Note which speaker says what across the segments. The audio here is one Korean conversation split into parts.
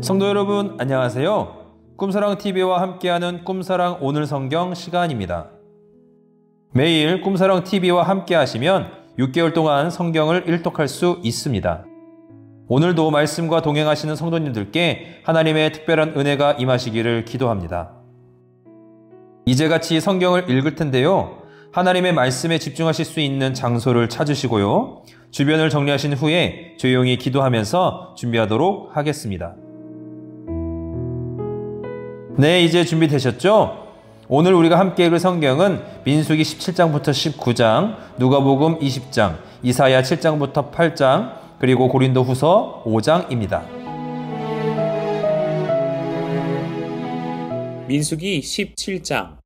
Speaker 1: 성도 여러분, 안녕하세요. 꿈사랑TV와 함께하는 꿈사랑 오늘 성경 시간입니다. 매일 꿈사랑TV와 함께 하시면 6개월 동안 성경을 일독할 수 있습니다. 오늘도 말씀과 동행하시는 성도님들께 하나님의 특별한 은혜가 임하시기를 기도합니다. 이제 같이 성경을 읽을 텐데요. 하나님의 말씀에 집중하실 수 있는 장소를 찾으시고요. 주변을 정리하신 후에 조용히 기도하면서 준비하도록 하겠습니다. 네, 이제 준비되셨죠? 오늘 우리가 함께 읽을 성경은 민수기 17장부터 19장, 누가복음 20장, 이사야 7장부터 8장, 그리고 고린도후서 5장입니다.
Speaker 2: 민수기 17장.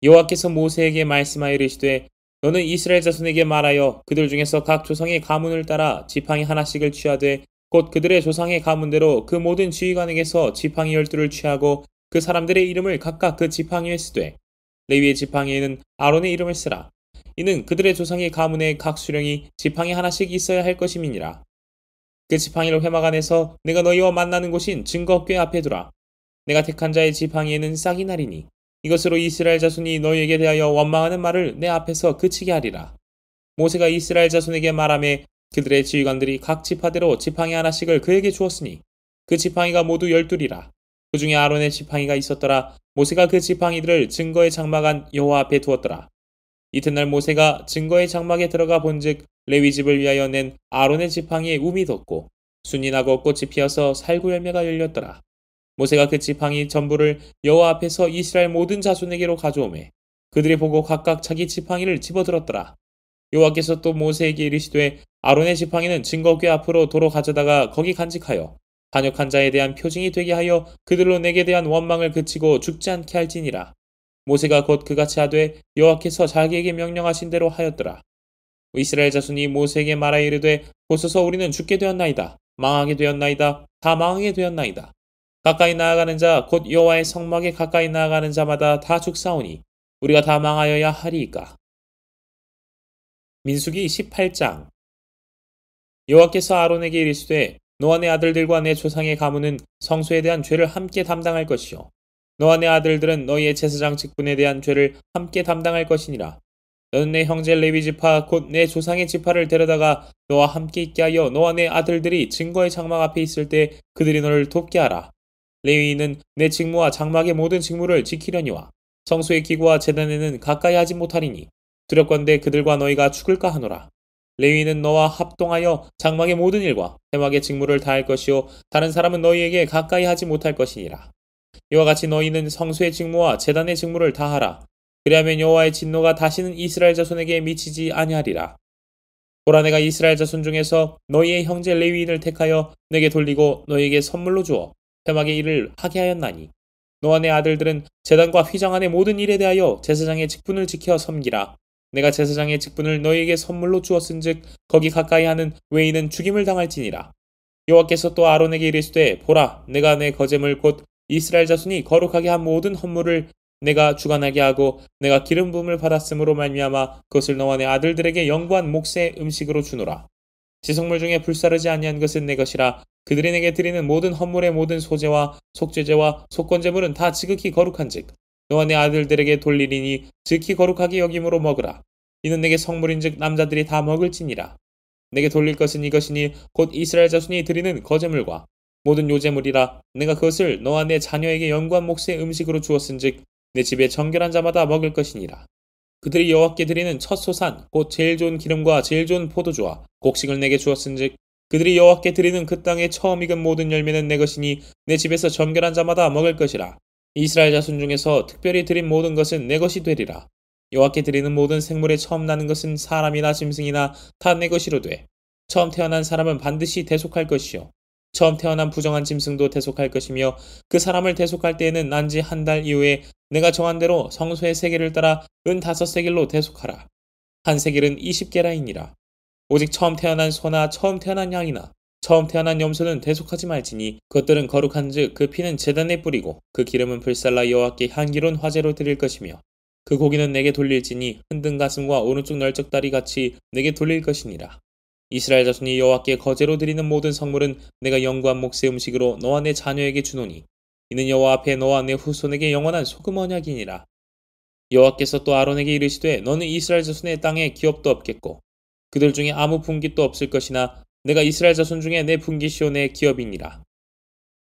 Speaker 2: 여호와께서 모세에게 말씀하여 이르시되 너는 이스라엘 자손에게 말하여 그들 중에서 각 조상의 가문을 따라 지팡이 하나씩을 취하되 곧 그들의 조상의 가문대로 그 모든 지휘관에게서 지팡이 12를 취하고 그 사람들의 이름을 각각 그 지팡이에 쓰되 레위의 지팡이에는 아론의 이름을 쓰라. 이는 그들의 조상의 가문의 각 수령이 지팡이 하나씩 있어야 할 것임이니라. 그 지팡이를 회막 안에서 내가 너희와 만나는 곳인 증거궤 앞에 두라. 내가 택한 자의 지팡이에는 싹이 나리니 이것으로 이스라엘 자손이 너희에게 대하여 원망하는 말을 내 앞에서 그치게 하리라. 모세가 이스라엘 자손에게 말하며 그들의 지휘관들이 각 지파대로 지팡이 하나씩을 그에게 주었으니 그 지팡이가 모두 12이라. 그 중에 아론의 지팡이가 있었더라. 모세가 그 지팡이들을 증거의 장막 안 여호와 앞에 두었더라. 이튿날 모세가 증거의 장막에 들어가 본즉 레위 집을 위하여 낸 아론의 지팡이에 움이 돋고 순이 나고 꽃이 피어서 살구 열매가 열렸더라. 모세가 그 지팡이 전부를 여호와 앞에서 이스라엘 모든 자손에게로 가져오매 그들이 보고 각각 자기 지팡이를 집어들었더라. 여호와께서 또 모세에게 이르시되 아론의 지팡이는 증거궤 앞으로 도로 가져다가 거기 간직하여 반역한 자에 대한 표징이 되게 하여 그들로 내게 대한 원망을 그치고 죽지 않게 할지니라. 모세가 곧 그같이 하되 여호와께서 자기에게 명령하신 대로 하였더라. 이스라엘 자손이 모세에게 말하여 이르되 보소서 우리는 죽게 되었나이다. 망하게 되었나이다. 다 망하게 되었나이다. 가까이 나아가는 자 곧 여호와의 성막에 가까이 나아가는 자마다 다 죽사오니 우리가 다 망하여야 하리이까. 민수기 18장. 여호와께서 아론에게 이르시되 너와 내 아들들과 내 조상의 가문은 성소에 대한 죄를 함께 담당할 것이요 너와 내 아들들은 너희의 제사장 직분에 대한 죄를 함께 담당할 것이니라. 너는 내 형제 레위 지파 곧 내 조상의 지파를 데려다가 너와 함께 있게 하여 너와 내 아들들이 증거의 장막 앞에 있을 때 그들이 너를 돕게 하라. 레위인은 내 직무와 장막의 모든 직무를 지키려니와 성소의 기구와 제단에는 가까이 하지 못하리니 두렵건대 그들과 너희가 죽을까 하노라. 레위인은 너와 합동하여 장막의 모든 일과 회막의 직무를 다할 것이요 다른 사람은 너희에게 가까이 하지 못할 것이니라. 이와 같이 너희는 성소의 직무와 제단의 직무를 다하라. 그리하면 여호와의 진노가 다시는 이스라엘 자손에게 미치지 아니하리라. 보라 내가 이스라엘 자손 중에서 너희의 형제 레위인을 택하여 내게 돌리고 너희에게 선물로 주어 회막의 일을 하게 하였나니 너와 내 아들들은 제단과 휘장 안의 모든 일에 대하여 제사장의 직분을 지켜 섬기라. 내가 제사장의 직분을 너희에게 선물로 주었은즉 거기 가까이 하는 외인은 죽임을 당할지니라. 여호와께서 또 아론에게 이르시되 보라 내가 내 거제물 곧 이스라엘 자손이 거룩하게 한 모든 헌물을 내가 주관하게 하고 내가 기름 부음을 받았으므로 말미암아 그것을 너와 내 아들들에게 영구한 몫의 음식으로 주노라. 지성물 중에 불사르지 아니한 것은 내 것이라. 그들이 내게 드리는 모든 헌물의 모든 소제와 속죄제와 속건제물은 다 지극히 거룩한즉 너와 내 아들들에게 돌리리니 지극히 거룩하게 여김으로 먹으라. 이는 내게 성물인즉 남자들이 다 먹을지니라. 내게 돌릴 것은 이것이니 곧 이스라엘 자손이 드리는 거제물과 모든 요제물이라. 내가 그것을 너와 내 자녀에게 영구한 몫의 음식으로 주었은즉 내 집에 정결한 자마다 먹을 것이니라. 그들이 여호와께 드리는 첫 소산 곧 제일 좋은 기름과 제일 좋은 포도주와 곡식을 내게 주었은즉 그들이 여호와께 드리는 그 땅에 처음 익은 모든 열매는 내 것이니 내 집에서 정결한 자마다 먹을 것이라. 이스라엘 자손 중에서 특별히 드린 모든 것은 내 것이 되리라. 여호와께 드리는 모든 생물에 처음 나는 것은 사람이나 짐승이나 다 내 것이로 돼. 처음 태어난 사람은 반드시 대속할 것이요 처음 태어난 부정한 짐승도 대속할 것이며 그 사람을 대속할 때에는 난 지 한 달 이후에 내가 정한 대로 성소의 세겔을 따라 은 5세겔로 대속하라. 한 세겔은 20게라이니라. 오직 처음 태어난 소나 처음 태어난 양이나 처음 태어난 염소는 대속하지 말지니 그것들은 거룩한즉 그 피는 제단에 뿌리고 그 기름은 불살라 여호와께 향기로운 화제로 드릴 것이며 그 고기는 내게 돌릴지니 흔든 가슴과 오른쪽 널쩍 다리 같이 내게 돌릴 것이니라. 이스라엘 자손이 여호와께 거제로 드리는 모든 성물은 내가 영구한 몫의 음식으로 너와 내 자녀에게 주노니 이는 여호와 앞에 너와 내 후손에게 영원한 소금 언약이니라. 여호와께서 또 아론에게 이르시되 너는 이스라엘 자손의 땅에 기업도 없겠고 그들 중에 아무 분깃도 없을 것이나 내가 이스라엘 자손 중에 내 분깃이요 내 기업이니라.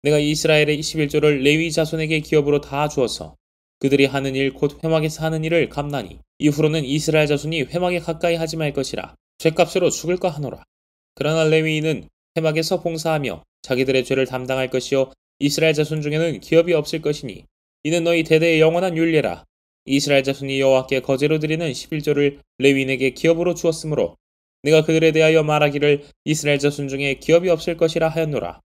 Speaker 2: 내가 이스라엘의 11조를 레위 자손에게 기업으로 다 주어서 그들이 하는 일 곧 회막에서 하는 일을 감나니 이후로는 이스라엘 자손이 회막에 가까이 하지 말 것이라. 죗값으로 죽을까 하노라. 그러나 레위인은 회막에서 봉사하며 자기들의 죄를 담당할 것이요 이스라엘 자손 중에는 기업이 없을 것이니 이는 너희 대대의 영원한 율례라. 이스라엘 자손이 여호와께 거제로 드리는 11조를 레위인에게 기업으로 주었으므로 내가 그들에 대하여 말하기를 이스라엘 자손 중에 기업이 없을 것이라 하였노라.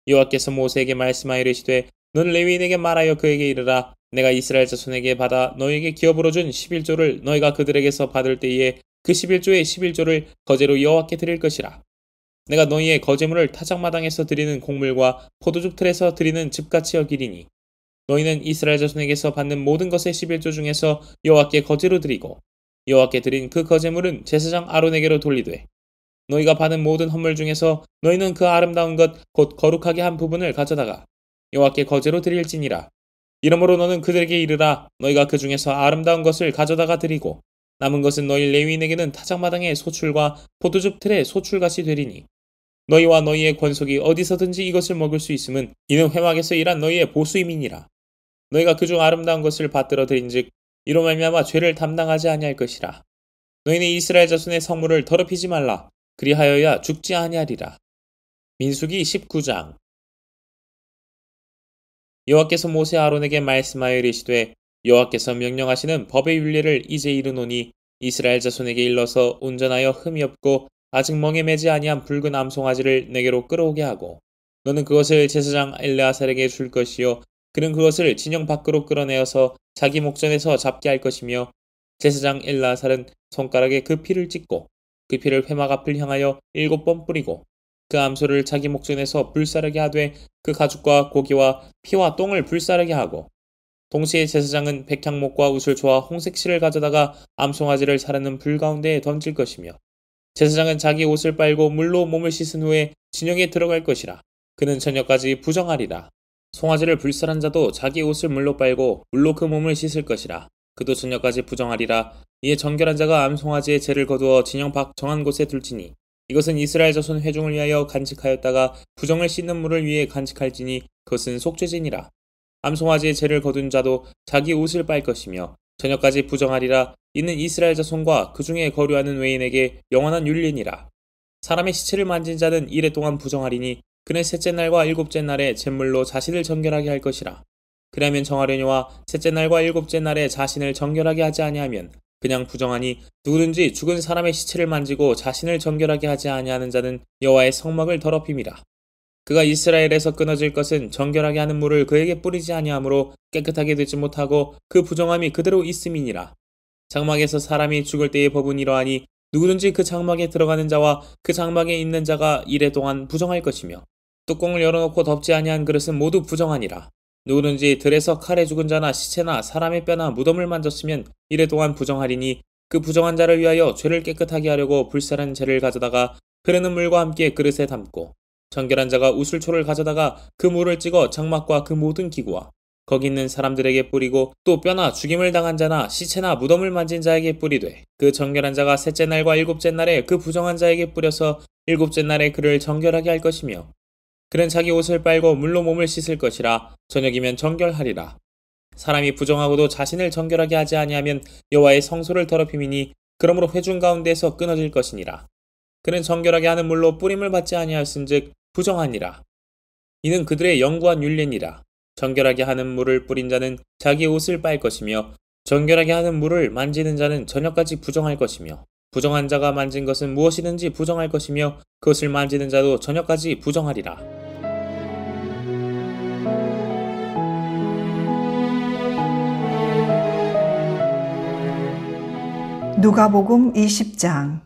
Speaker 2: 여호와께서 모세에게 말씀하여 이르시되 너는 레위인에게 말하여 그에게 이르라. 내가 이스라엘 자손에게 받아 너희에게 기업으로 준 11조를 너희가 그들에게서 받을 때에 그 11조의 11조를 거제로 여호와께 드릴 것이라. 내가 너희의 거제물을 타작마당에서 드리는 곡물과 포도즙 틀에서 드리는 즙같이 여기리니 너희는 이스라엘 자손에게서 받는 모든 것의 11조 중에서 여호와께 거제로 드리고 여호와께 드린 그 거제물은 제사장 아론에게로 돌리되 너희가 받은 모든 헌물 중에서 너희는 그 아름다운 것 곧 거룩하게 한 부분을 가져다가 여호와께 거제로 드릴지니라. 이러므로 너는 그들에게 이르라. 너희가 그 중에서 아름다운 것을 가져다가 드리고 남은 것은 너희 레위인에게는 타작마당의 소출과 포도즙 틀의 소출같이 되리니 너희와 너희의 권속이 어디서든지 이것을 먹을 수 있음은 이는 회막에서 일한 너희의 보수임이니라. 너희가 그중 아름다운 것을 받들어 드린즉 이로 말미암아 죄를 담당하지 아니할 것이라. 너희는 이스라엘 자손의 성물을 더럽히지 말라. 그리하여야 죽지 아니하리라. 민수기 19장. 여호와께서 모세 아론에게 말씀하여 이르시되 여호와께서 명령하시는 법의 율례를 이제 이르노니 이스라엘 자손에게 일러서 온전하여 흠이 없고 아직 멍에 매지 아니한 붉은 암송아지를 내게로 끌어오게 하고 너는 그것을 제사장 엘레아살에게 줄 것이요 그는 그것을 진영 밖으로 끌어내어서 자기 목전에서 잡게 할 것이며 제사장 엘레아살은 손가락에 그 피를 찍고 그 피를 회막 앞을 향하여 7번 뿌리고 그 암소를 자기 목전에서 불사르게 하되 그 가죽과 고기와 피와 똥을 불사르게 하고 동시에 제사장은 백향목과 우슬초와 홍색실을 가져다가 암송아지를 사르는 불 가운데에 던질 것이며 제사장은 자기 옷을 빨고 물로 몸을 씻은 후에 진영에 들어갈 것이라. 그는 저녁까지 부정하리라. 송아지를 불살한 자도 자기 옷을 물로 빨고 물로 그 몸을 씻을 것이라. 그도 저녁까지 부정하리라. 이에 정결한 자가 암송아지의 죄를 거두어 진영 밖 정한 곳에 둘지니 이것은 이스라엘 자손 회중을 위하여 간직하였다가 부정을 씻는 물을 위해 간직할지니 그것은 속죄제니라. 암송아지의 죄를 거둔 자도 자기 옷을 빨 것이며 저녁까지 부정하리라. 이는 이스라엘 자손과 그 중에 거류하는 외인에게 영원한 율례니라. 사람의 시체를 만진 자는 이래 동안 부정하리니 그는 셋째 날과 일곱째 날에 잿물로 자신을 정결하게 할 것이라. 그러면 정하려니와 셋째 날과 일곱째 날에 자신을 정결하게 하지 아니하면 그냥 부정하니 누구든지 죽은 사람의 시체를 만지고 자신을 정결하게 하지 아니하는 자는 여호와의 성막을 더럽힘이라. 그가 이스라엘에서 끊어질 것은 정결하게 하는 물을 그에게 뿌리지 아니하므로 깨끗하게 되지 못하고 그 부정함이 그대로 있음이니라. 장막에서 사람이 죽을 때의 법은 이러하니 누구든지 그 장막에 들어가는 자와 그 장막에 있는 자가 이래 동안 부정할 것이며 뚜껑을 열어놓고 덮지 아니한 그릇은 모두 부정하니라. 누구든지 들에서 칼에 죽은 자나 시체나 사람의 뼈나 무덤을 만졌으면 이래 동안 부정하리니 그 부정한 자를 위하여 죄를 깨끗하게 하려고 불살은 재를 가져다가 흐르는 물과 함께 그릇에 담고 정결한 자가 우슬초를 가져다가 그 물을 찍어 장막과 그 모든 기구와 거기 있는 사람들에게 뿌리고 또 뼈나 죽임을 당한 자나 시체나 무덤을 만진 자에게 뿌리되 그 정결한 자가 셋째 날과 일곱째 날에 그 부정한 자에게 뿌려서 일곱째 날에 그를 정결하게 할 것이며 그는 자기 옷을 빨고 물로 몸을 씻을 것이라. 저녁이면 정결하리라. 사람이 부정하고도 자신을 정결하게 하지 아니하면 여호와의 성소를 더럽힘이니 그러므로 회중 가운데에서 끊어질 것이니라. 그는 정결하게 하는 물로 뿌림을 받지 아니하였은즉 부정하니라. 이는 그들의 영구한 율례니라. 정결하게 하는 물을 뿌린 자는 자기 옷을 빨 것이며 정결하게 하는 물을 만지는 자는 저녁까지 부정할 것이며 부정한 자가 만진 것은 무엇이든지 부정할 것이며 그것을 만지는 자도 저녁까지 부정하리라.
Speaker 3: 누가복음 20장.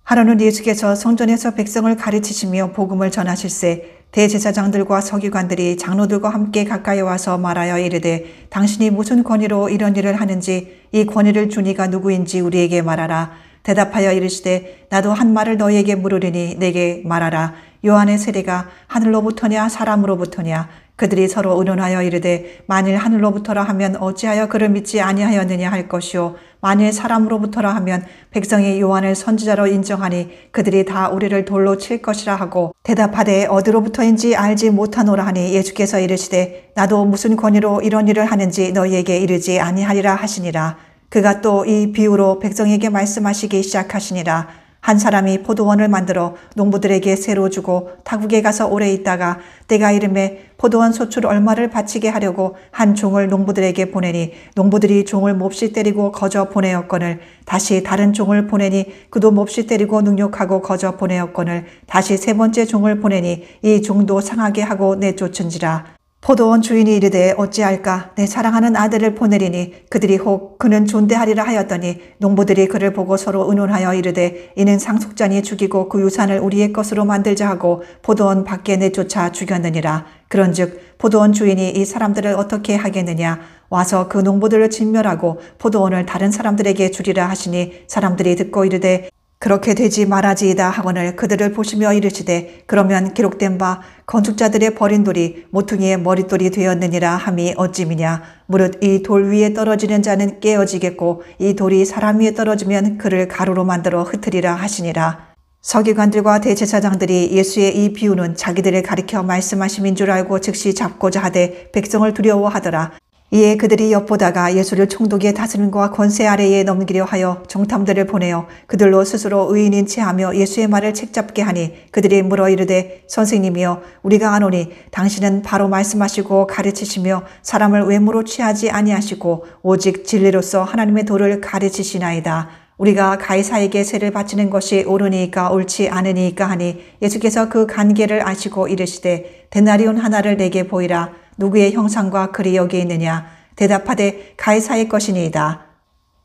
Speaker 3: 하루는 예수께서 성전에서 백성을 가르치시며 복음을 전하실세 대제사장들과 서기관들이 장로들과 함께 가까이 와서 말하여 이르되 당신이 무슨 권위로 이런 일을 하는지 이 권위를 준 이가 누구인지 우리에게 말하라. 대답하여 이르시되 나도 한 말을 너희에게 물으리니 내게 말하라. 요한의 세례가 하늘로부터냐 사람으로부터냐? 그들이 서로 의논하여 이르되 만일 하늘로부터라 하면 어찌하여 그를 믿지 아니하였느냐 할 것이요 만일 사람으로부터라 하면 백성이 요한을 선지자로 인정하니 그들이 다 우리를 돌로 칠 것이라 하고 대답하되 어디로부터인지 알지 못하노라 하니 예수께서 이르시되 나도 무슨 권위로 이런 일을 하는지 너희에게 이르지 아니하리라 하시니라. 그가 또 이 비유로 백성에게 말씀하시기 시작하시니라. 한 사람이 포도원을 만들어 농부들에게 새로 주고 타국에 가서 오래 있다가 때가 이름에 포도원 소출 얼마를 바치게 하려고 한 종을 농부들에게 보내니 농부들이 종을 몹시 때리고 거저 보내었거늘 다시 다른 종을 보내니 그도 몹시 때리고 능욕하고 거저 보내었거늘 다시 세 번째 종을 보내니 이 종도 상하게 하고 내쫓은지라. 포도원 주인이 이르되 어찌할까 내 사랑하는 아들을 보내리니 그들이 혹 그는 존대하리라 하였더니 농부들이 그를 보고 서로 의논하여 이르되 이는 상속자니 죽이고 그 유산을 우리의 것으로 만들자 하고 포도원 밖에 내쫓아 죽였느니라. 그런즉 포도원 주인이 이 사람들을 어떻게 하겠느냐 와서 그 농부들을 진멸하고 포도원을 다른 사람들에게 주리라 하시니 사람들이 듣고 이르되 그렇게 되지 말아지이다 하거늘 그들을 보시며 이르시되 그러면 기록된 바 건축자들의 버린 돌이 모퉁이의 머릿돌이 되었느니라 함이 어찌미냐. 무릇 이 돌 위에 떨어지는 자는 깨어지겠고 이 돌이 사람 위에 떨어지면 그를 가루로 만들어 흩으리라 하시니라. 서기관들과 대제사장들이 예수의 이 비유는 자기들을 가리켜 말씀하심인 줄 알고 즉시 잡고자 하되 백성을 두려워하더라. 이에 그들이 엿보다가 예수를 총독의 다스림과 권세 아래에 넘기려 하여 정탐들을 보내어 그들로 스스로 의인인 체하며 예수의 말을 책잡게 하니 그들이 물어 이르되 선생님이여 우리가 아노니 당신은 바로 말씀하시고 가르치시며 사람을 외모로 취하지 아니하시고 오직 진리로서 하나님의 도를 가르치시나이다. 우리가 가이사에게 세를 바치는 것이 옳으니까 옳지 않으니까 하니 예수께서 그 간계를 아시고 이르시되 데나리온 하나를 내게 보이라. 누구의 형상과 글이 여기 있느냐? 대답하되 가이사의 것이니이다.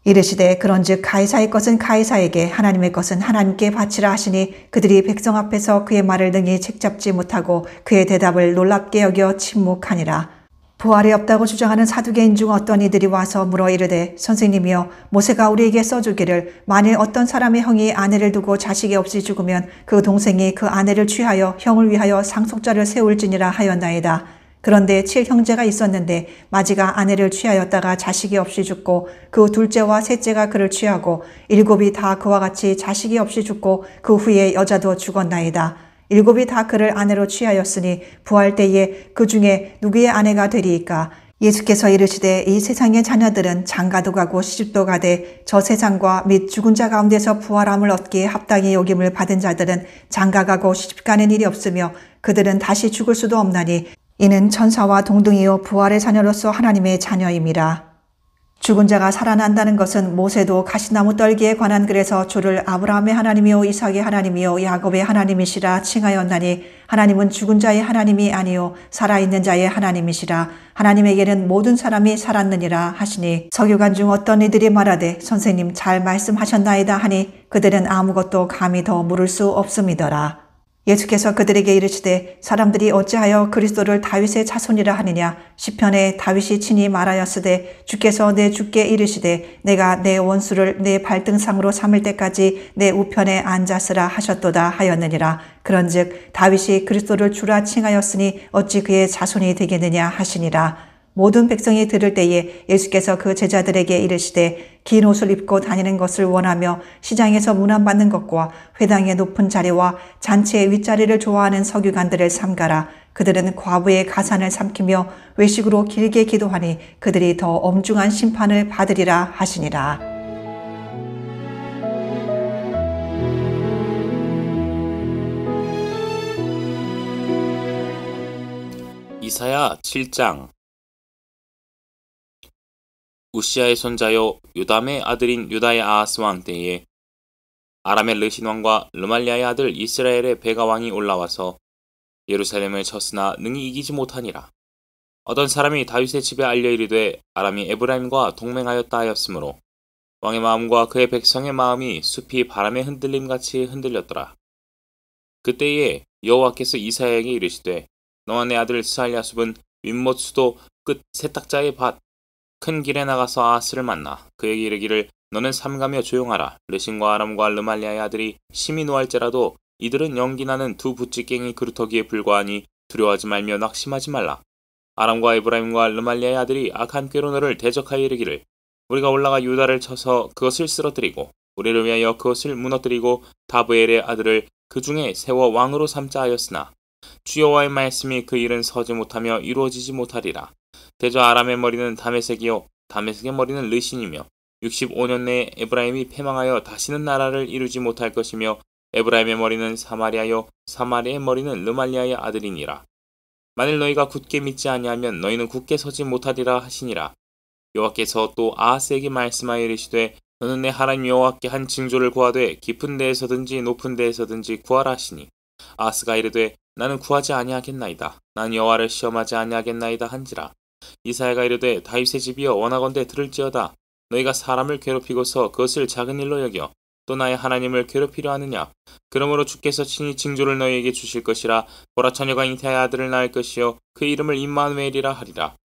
Speaker 3: 이르시되 그런즉 가이사의 것은 가이사에게 하나님의 것은 하나님께 바치라 하시니 그들이 백성 앞에서 그의 말을 능히 책잡지 못하고 그의 대답을 놀랍게 여겨 침묵하니라. 부활이 없다고 주장하는 사두개인 중 어떤 이들이 와서 물어 이르되 선생님이여 모세가 우리에게 써주기를 만일 어떤 사람의 형이 아내를 두고 자식이 없이 죽으면 그 동생이 그 아내를 취하여 형을 위하여 상속자를 세울지니라 하였나이다. 그런데 7형제가 있었는데 마지가 아내를 취하였다가 자식이 없이 죽고 그 둘째와 셋째가 그를 취하고 7이 다 그와 같이 자식이 없이 죽고 그 후에 여자도 죽었나이다. 7이 다 그를 아내로 취하였으니 부활 때에 그 중에 누구의 아내가 되리이까? 예수께서 이르시되 이 세상의 자녀들은 장가도 가고 시집도 가되 저 세상과 및 죽은 자 가운데서 부활함을 얻기에 합당히 여김을 받은 자들은 장가가고 시집가는 일이 없으며 그들은 다시 죽을 수도 없나니 이는 천사와 동등이요 부활의 자녀로서 하나님의 자녀임이라. 죽은 자가 살아난다는 것은 모세도 가시나무 떨기에 관한 글에서 주를 아브라함의 하나님이요 이삭의 하나님이요 야곱의 하나님이시라 칭하였나니 하나님은 죽은 자의 하나님이 아니요 살아있는 자의 하나님이시라. 하나님에게는 모든 사람이 살았느니라 하시니 서기관 중 어떤 이들이 말하되 선생님 잘 말씀하셨나이다 하니 그들은 아무것도 감히 더 물을 수 없음이더라. 예수께서 그들에게 이르시되 사람들이 어찌하여 그리스도를 다윗의 자손이라 하느냐. 시편에 다윗이 친히 말하였으되 주께서 내 주께 이르시되 내가 내 원수를 내 발등상으로 삼을 때까지 내 우편에 앉았으라 하셨도다 하였느니라. 그런즉 다윗이 그리스도를 주라 칭하였으니 어찌 그의 자손이 되겠느냐 하시니라. 모든 백성이 들을 때에 예수께서 그 제자들에게 이르시되 긴 옷을 입고 다니는 것을 원하며 시장에서 문안받는 것과 회당의 높은 자리와 잔치의 윗자리를 좋아하는 서기관들을 삼가라. 그들은 과부의 가산을 삼키며 외식으로 길게 기도하니 그들이 더 엄중한 심판을 받으리라 하시니라.
Speaker 2: 이사야 7장. 우시아의 손자요 요담의 아들인 유다의 아하스 왕 때에 아람의 르신 왕과 르말리아의 아들 이스라엘의 베가 왕이 올라와서 예루살렘을 쳤으나 능히 이기지 못하니라. 어떤 사람이 다윗의 집에 알려 이르되 아람이 에브라임과 동맹하였다 하였으므로 왕의 마음과 그의 백성의 마음이 숲이 바람의 흔들림같이 흔들렸더라. 그때에 여호와께서 이사야에게 이르시되 너와 내 아들 스알랴숲은 윗못 수도 끝 세탁자의 밭 큰 길에 나가서 아하스를 만나 그에게 이르기를 너는 삼가며 조용하라. 르신과 아람과 르말리아의 아들이 심히 노할지라도 이들은 연기나는 두 부찌깽이 그루터기에 불과하니 두려워하지 말며 낙심하지 말라. 아람과 에브라임과 르말리아의 아들이 악한 꾀로 너를 대적하여 이르기를 우리가 올라가 유다를 쳐서 그것을 쓰러뜨리고 우리를 위하여 그것을 무너뜨리고 다브엘의 아들을 그 중에 세워 왕으로 삼자 하였으나 주 여호와의 말씀이 그 일은 서지 못하며 이루어지지 못하리라. 대저 아람의 머리는 다메섹이요 다메섹의 머리는 르신이며 65년 내에 에브라임이 패망하여 다시는 나라를 이루지 못할 것이며 에브라임의 머리는 사마리아요 사마리아의 머리는 르말리아의 아들이니라. 만일 너희가 굳게 믿지 아니하면 너희는 굳게 서지 못하리라 하시니라. 여호와께서 또 아하스에게 말씀하여 이르시되 너는 내 하나님 여호와께 한 징조를 구하되 깊은 데에서든지 높은 데에서든지 구하라 하시니 아하스가 이르되 나는 구하지 아니하겠나이다. 난 여호와를 시험하지 아니하겠나이다 한지라. 이사야가 이르되 다윗의 집이여 원하건대 들을지어다. 너희가 사람을 괴롭히고서 그것을 작은 일로 여겨 또 나의 하나님을 괴롭히려 하느냐. 그러므로 주께서 친히 징조를 너희에게 주실 것이라. 보라 처녀가 잉태하여 아들을 낳을 것이요 그 이름을 임마누엘이라 하리라.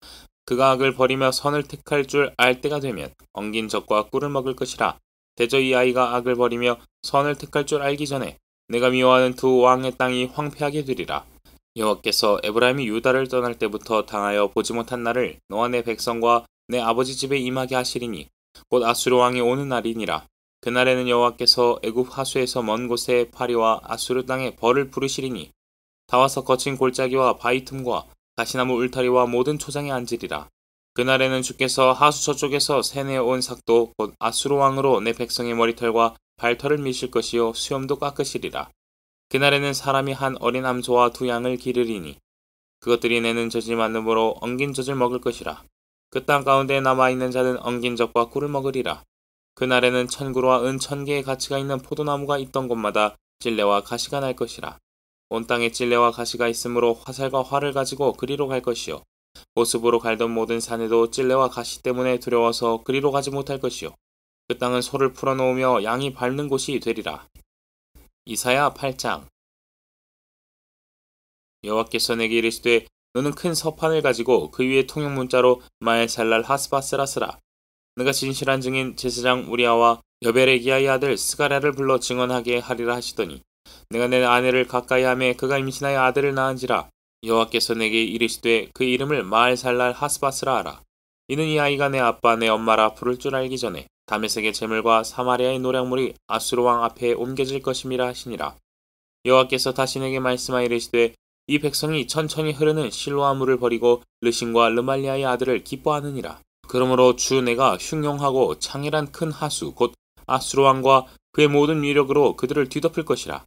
Speaker 2: 그가 악을 버리며 선을 택할 줄 알 때가 되면 엉긴 젖과 꿀을 먹을 것이라. 대저 이 아이가 악을 버리며 선을 택할 줄 알기 전에 내가 미워하는 두 왕의 땅이 황폐하게 되리라. 여호와께서 에브라임이 유다를 떠날 때부터 당하여 보지 못한 날을 너와 내 백성과 내 아버지 집에 임하게 하시리니 곧 아수르 왕이 오는 날이니라. 그날에는 여호와께서 애굽 하수에서 먼 곳에 파리와 아수르 땅에 벌을 부르시리니 다 와서 거친 골짜기와 바위 틈과 가시나무 울타리와 모든 초장에 앉으리라. 그날에는 주께서 하수 저쪽에서 세내어 온 삭도 곧 아수르 왕으로 내 백성의 머리털과 발털을 미실 것이요 수염도 깎으시리라. 그날에는 사람이 한 어린 암소와 두 양을 기르리니 그것들이 내는 젖이 많음으로 엉긴 젖을 먹을 것이라. 그 땅 가운데 남아있는 자는 엉긴 젖과 꿀을 먹으리라. 그날에는 천구로와 은 1000개의 가치가 있는 포도나무가 있던 곳마다 찔레와 가시가 날 것이라. 온 땅에 찔레와 가시가 있으므로 화살과 활을 가지고 그리로 갈 것이요 보습으로 갈던 모든 산에도 찔레와 가시 때문에 두려워서 그리로 가지 못할 것이요 그 땅은 소를 풀어놓으며 양이 밟는 곳이 되리라. 이사야 8장. 여호와께서 내게 이르시되 너는 큰 서판을 가지고 그 위에 통용 문자로 마엘살랄 하스바스라 쓰라. 내가 진실한 증인 제사장 우리아와 여베레기야의 아들 스가랴를 불러 증언하게 하리라 하시더니 내가 내 아내를 가까이 하매 그가 임신하여 아들을 낳은지라. 여호와께서 내게 이르시되 그 이름을 마엘살랄 하스바스라 하라. 이는 이 아이가 내 아빠 내 엄마라 부를 줄 알기 전에 다메섹의 재물과 사마리아의 노략물이 아수르 왕 앞에 옮겨질 것임이라 하시니라. 여호와께서 다시 내게 말씀하여 이르시되 이 백성이 천천히 흐르는 실로아 물을 버리고 르신과 르말리아의 아들을 기뻐하느니라. 그러므로 주 내가 흉용하고 창일한 큰 하수 곧 아수르 왕과 그의 모든 위력으로 그들을 뒤덮을 것이라.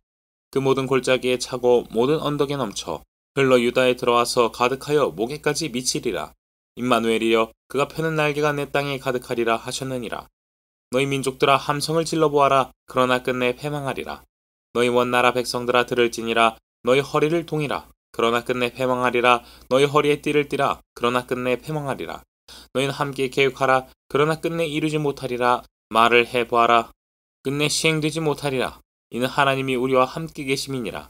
Speaker 2: 그 모든 골짜기에 차고 모든 언덕에 넘쳐 흘러 유다에 들어와서 가득하여 목에까지 미치리라. 임마누엘이여 그가 펴는 날개가 내 땅에 가득하리라 하셨느니라. 너희 민족들아 함성을 질러보아라. 그러나 끝내 패망하리라. 너희 먼 나라 백성들아 들을지니라. 너희 허리를 동이라. 그러나 끝내 패망하리라. 너희 허리에 띠를 띠라. 그러나 끝내 패망하리라. 너희는 함께 계획하라. 그러나 끝내 이루지 못하리라. 말을 해보아라. 끝내 시행되지 못하리라. 이는 하나님이 우리와 함께 계심이니라.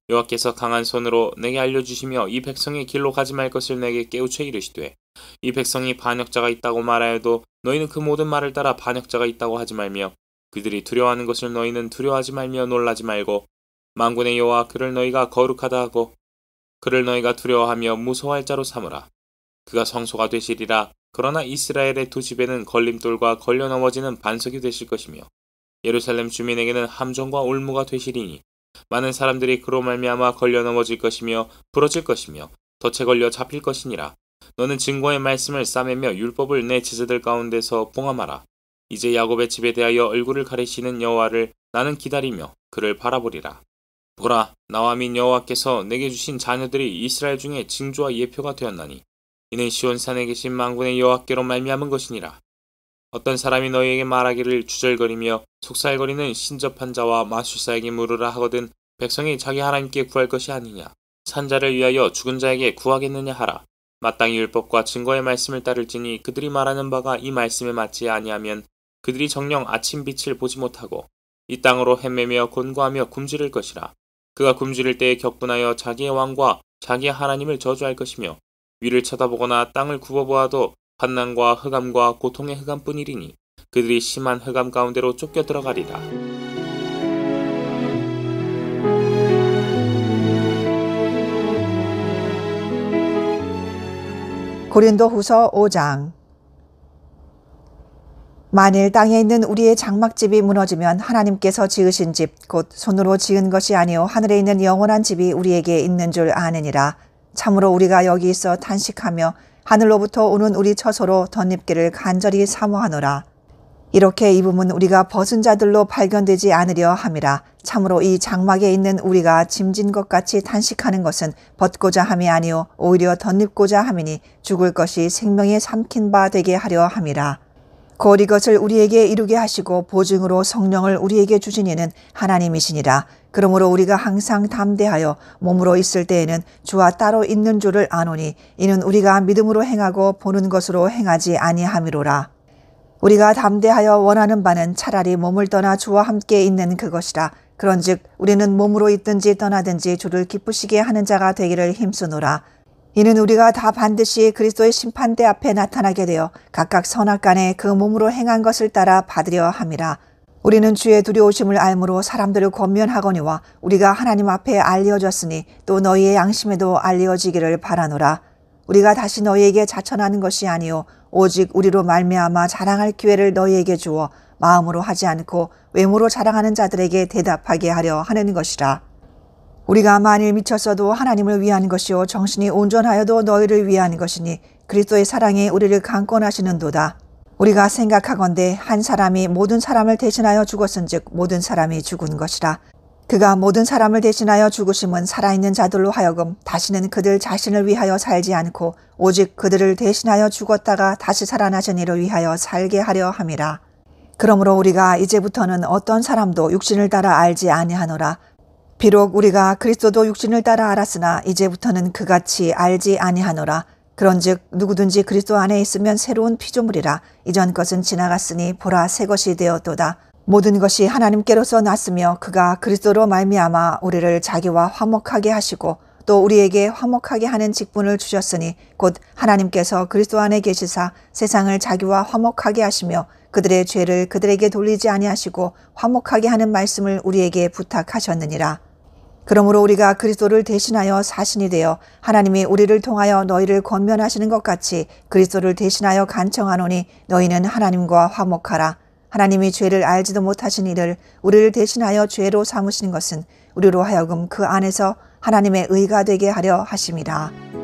Speaker 2: 여호와께서 강한 손으로 내게 알려주시며 이 백성의 길로 가지 말 것을 내게 깨우쳐 이르시되 이 백성이 반역자가 있다고 말하여도 너희는 그 모든 말을 따라 반역자가 있다고 하지 말며 그들이 두려워하는 것을 너희는 두려워하지 말며 놀라지 말고 만군의 여호와 그를 너희가 거룩하다 하고 그를 너희가 두려워하며 무서워할 자로 삼으라. 그가 성소가 되시리라. 그러나 이스라엘의 두 집에는 걸림돌과 걸려 넘어지는 반석이 되실 것이며 예루살렘 주민에게는 함정과 올무가 되시리니 많은 사람들이 그로 말미암아 걸려 넘어질 것이며 부러질 것이며 덫에 걸려 잡힐 것이니라. 너는 증거의 말씀을 싸매며 율법을 내 제자들 가운데서 봉함하라. 이제 야곱의 집에 대하여 얼굴을 가리시는 여호와를 나는 기다리며 그를 바라보리라. 보라, 나와 민 여호와께서 내게 주신 자녀들이 이스라엘 중에 징조와 예표가 되었나니 이는 시온산에 계신 만군의 여호와께로 말미암은 것이니라. 어떤 사람이 너희에게 말하기를 주절거리며 속살거리는 신접한 자와 마술사에게 물으라 하거든 백성이 자기 하나님께 구할 것이 아니냐. 산자를 위하여 죽은 자에게 구하겠느냐 하라. 마땅히 율법과 증거의 말씀을 따를지니 그들이 말하는 바가 이 말씀에 맞지 아니하면 그들이 정녕 아침 빛을 보지 못하고 이 땅으로 헤매며 곤고하며 굶주릴 것이라. 그가 굶주릴 때에 격분하여 자기의 왕과 자기의 하나님을 저주할 것이며 위를 쳐다보거나 땅을 굽어보아도 환난과 흑암과 고통의 흑암뿐이리니 그들이 심한 흑암 가운데로 쫓겨 들어가리라.
Speaker 3: 고린도후서 5장. 만일 땅에 있는 우리의 장막집이 무너지면 하나님께서 지으신 집 곧 손으로 지은 것이 아니요 하늘에 있는 영원한 집이 우리에게 있는 줄 아느니라. 참으로 우리가 여기 있어 탄식하며 하늘로부터 오는 우리 처소로 덧입기를 간절히 사모하노라. 이렇게 입음은 우리가 벗은 자들로 발견되지 않으려 함이라. 참으로 이 장막에 있는 우리가 짐진 것 같이 탄식하는 것은 벗고자 함이 아니요 오히려 덧입고자 함이니 죽을 것이 생명에 삼킨 바 되게 하려 함이라. 곧 이것을 우리에게 이루게 하시고 보증으로 성령을 우리에게 주신 이는 하나님이시니라. 그러므로 우리가 항상 담대하여 몸으로 있을 때에는 주와 따로 있는 줄을 아노니 이는 우리가 믿음으로 행하고 보는 것으로 행하지 아니함이로라. 우리가 담대하여 원하는 바는 차라리 몸을 떠나 주와 함께 있는 그것이라. 그런즉 우리는 몸으로 있든지 떠나든지 주를 기쁘시게 하는 자가 되기를 힘쓰노라. 이는 우리가 다 반드시 그리스도의 심판대 앞에 나타나게 되어 각각 선악간에 그 몸으로 행한 것을 따라 받으려 함이라. 우리는 주의 두려우심을 알므로 사람들을 권면하거니와 우리가 하나님 앞에 알려졌으니 또 너희의 양심에도 알려지기를 바라노라. 우리가 다시 너희에게 자천하는 것이 아니요 오직 우리로 말미암아 자랑할 기회를 너희에게 주어 마음으로 하지 않고 외모로 자랑하는 자들에게 대답하게 하려 하는 것이라. 우리가 만일 미쳤어도 하나님을 위한 것이요 정신이 온전하여도 너희를 위한 것이니 그리스도의 사랑이 우리를 강권하시는도다. 우리가 생각하건대 한 사람이 모든 사람을 대신하여 죽었은즉 모든 사람이 죽은 것이라. 그가 모든 사람을 대신하여 죽으심은 살아있는 자들로 하여금 다시는 그들 자신을 위하여 살지 않고 오직 그들을 대신하여 죽었다가 다시 살아나신 이를 위하여 살게 하려 함이라. 그러므로 우리가 이제부터는 어떤 사람도 육신을 따라 알지 아니하노라. 비록 우리가 그리스도도 육신을 따라 알았으나 이제부터는 그같이 알지 아니하노라. 그런즉 누구든지 그리스도 안에 있으면 새로운 피조물이라. 이전 것은 지나갔으니 보라 새 것이 되었도다. 모든 것이 하나님께로서 났으며 그가 그리스도로 말미암아 우리를 자기와 화목하게 하시고 또 우리에게 화목하게 하는 직분을 주셨으니 곧 하나님께서 그리스도 안에 계시사 세상을 자기와 화목하게 하시며 그들의 죄를 그들에게 돌리지 아니하시고 화목하게 하는 말씀을 우리에게 부탁하셨느니라. 그러므로 우리가 그리스도를 대신하여 사신이 되어 하나님이 우리를 통하여 너희를 권면하시는 것 같이 그리스도를 대신하여 간청하노니 너희는 하나님과 화목하라. 하나님이 죄를 알지도 못하신 이를 우리를 대신하여 죄로 삼으시는 것은 우리로 하여금 그 안에서 하나님의 의가 되게 하려 하심이라.